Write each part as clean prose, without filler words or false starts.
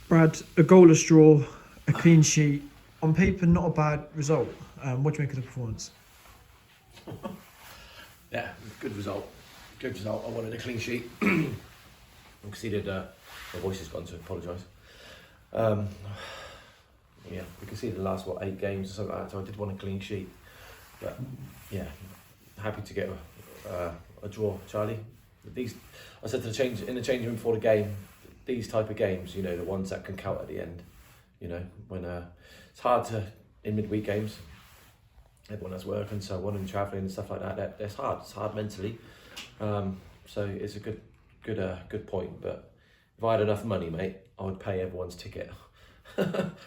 Brad, a goalless draw, a clean sheet. On paper, not a bad result. What do you make of the performance? Yeah, good result. Good result. I wanted a clean sheet. I conceded. My voice has gone, so I apologise. Yeah, we conceded the last 8 games or something like that. So I did want a clean sheet. But yeah, happy to get a draw, Charlie. I said to the changing room before the game, these type of games, the ones that can count at the end. When it's hard to in midweek games. Everyone has work and so on and travelling and stuff like that. It's hard. It's hard mentally. So it's a good point. But if I had enough money, mate, I would pay everyone's ticket,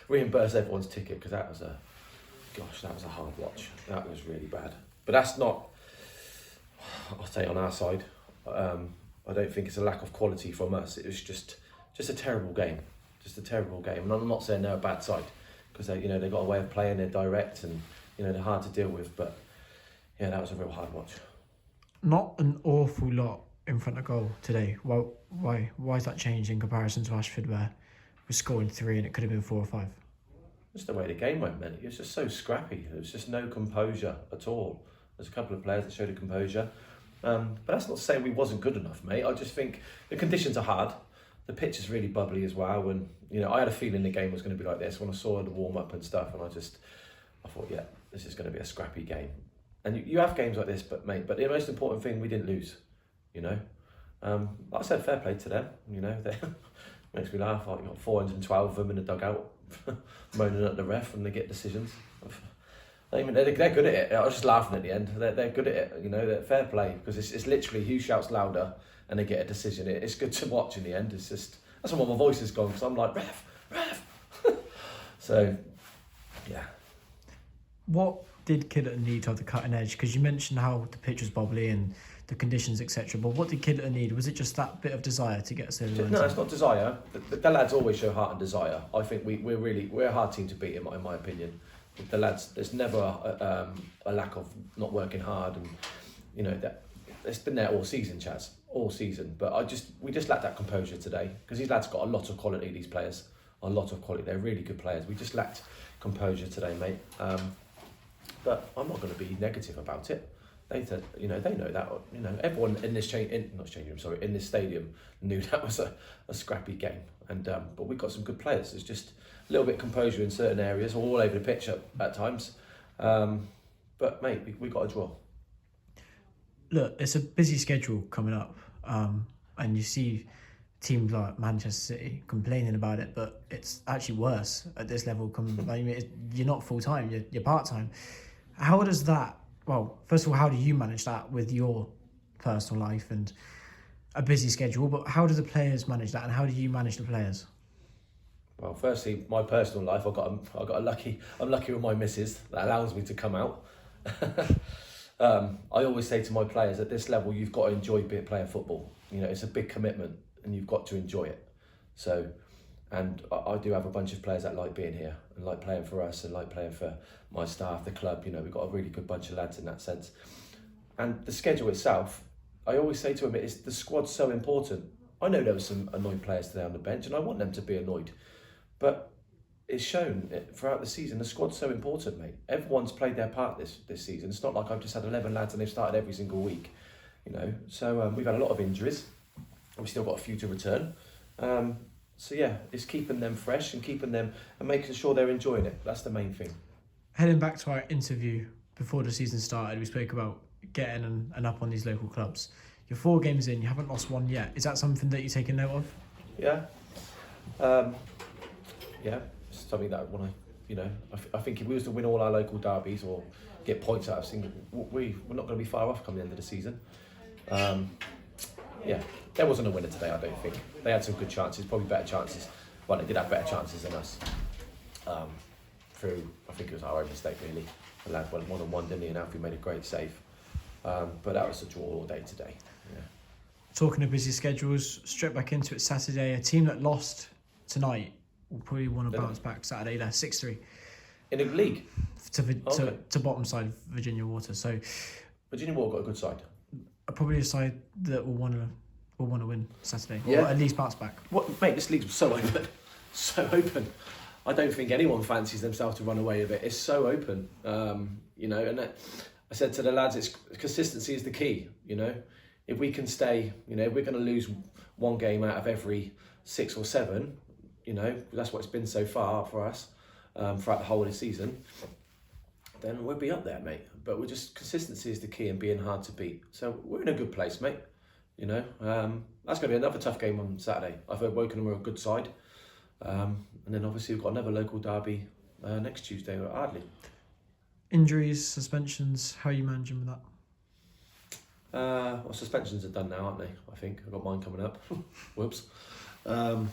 reimburse everyone's ticket, because that was a hard watch. That was really bad. But that's not, I'll say, on our side. I don't think it's a lack of quality from us. It was just a terrible game. Just a terrible game. And I'm not saying they're a bad side, because they got a way of playing. They're direct and they're hard to deal with. But yeah, that was a real hard watch. Not an awful lot in front of goal today. Well, why is that changed in comparison to Ashford, where we're scoring 3 and it could have been 4 or 5? Just the way the game went, man. It was just so scrappy. There was just no composure at all. There's a couple of players that showed a composure. But that's not to say we wasn't good enough, mate. I just think the conditions are hard. The pitch is really bubbly as well. And, I had a feeling the game was going to be like this when I saw the warm-up and stuff. And I thought, yeah, this is going to be a scrappy game. And you have games like this, but the most important thing, we didn't lose, Like I said, fair play to them, They makes me laugh. Like, you got 412 of them in the dugout, moaning at the ref, and they get decisions. They're good at it. I was just laughing at the end. They're good at it, They're fair play, because it's literally who shouts louder and they get a decision. It's good to watch in the end. It's just, that's why my voice is gone, because I'm like, ref. So, yeah. What did Kidlington need to have the cutting edge? Because you mentioned how the pitch was bubbly and the conditions, etc. But what did Kidlington need? Was it just that bit of desire to get us over the line? No, it's not desire. The lads always show heart and desire. I think we're a hard team to beat, in my opinion. The lads, there's never a lack of not working hard, and that it's been there all season, Chaz, all season. But we just lacked that composure today, because these lads got a lot of quality. These players, a lot of quality. They're really good players. We just lacked composure today, mate. But I'm not going to be negative about it. They said, they know that. Everyone in this in this stadium knew that was a scrappy game. And but we got some good players. There's just a little bit of composure in certain areas, all over the pitch at times. But mate, we got a draw. Look, it's a busy schedule coming up, and you see teams like Manchester City complaining about it, but it's actually worse at this level. You're not full time, you're part time. How does that? Well, first of all, how do you manage that with your personal life and a busy schedule? But how do the players manage that, and how do you manage the players? Well, firstly, my personal life, I'm lucky with my missus that allows me to come out. I always say to my players, at this level, you've got to enjoy playing football. It's a big commitment, and you've got to enjoy it. So, and I do have a bunch of players that like being here and like playing for us and like playing for my staff, the club. We've got a really good bunch of lads in that sense. And the schedule itself, I always say to them, the squad's so important. I know there were some annoyed players today on the bench, and I want them to be annoyed. But it's shown throughout the season, the squad's so important, mate. Everyone's played their part this season. It's not like I've just had 11 lads and they've started every single week, So we've had a lot of injuries, and we've still got a few to return. So yeah, it's keeping them fresh and keeping them and making sure they're enjoying it. That's the main thing. Heading back to our interview before the season started, we spoke about getting an up on these local clubs. You're 4 games in, you haven't lost one yet. Is that something that you take a note of? Yeah. Yeah, it's something that I think if we was to win all our local derbies or get points out of single, we're not going to be far off come the end of the season. Yeah, there wasn't a winner today, I don't think. They had some good chances, probably better chances. Well, they did have better chances than us. I think it was our own mistake, really. The lad went 1-on-1, didn't he? And Alfie made a great save. But that was a draw all day today. Yeah. Talking of busy schedules, straight back into it Saturday. A team that lost tonight will probably want to bounce back Saturday. They're 6-3. In the league? To bottom side Virginia Water. So Virginia Water got a good side. Probably a side that will want to win Saturday, yeah. Or at least bounce back. Mate, this league's so open. so open. I don't think anyone fancies themselves to run away with it. It's so open, you know. And I said to the lads, it's consistency is the key. You know, if we can stay, you know, if we're going to lose one game out of every 6 or 7, you know, that's what it's been so far for us throughout the whole of the season. Then we'll be up there, mate. But we're just consistency is the key and being hard to beat. So we're in a good place, mate. You know, that's going to be another tough game on Saturday. I've heard Wokingham are a good side. And then obviously we've got another local derby next Tuesday at Ardley. Injuries, suspensions, how are you managing with that? Well, suspensions are done now, aren't they? I think I've got mine coming up. Whoops. But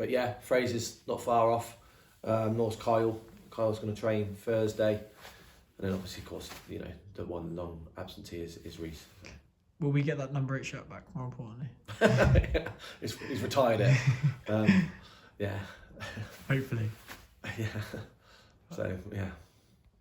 yeah, Fraser's not far off. Nor's Kyle. Kyle's going to train Thursday. And then obviously, of course, you know, the one long absentee is Reece. Will we get that number 8 shirt back, more importantly? He's retired it. Yeah. Hopefully. Yeah. So, yeah.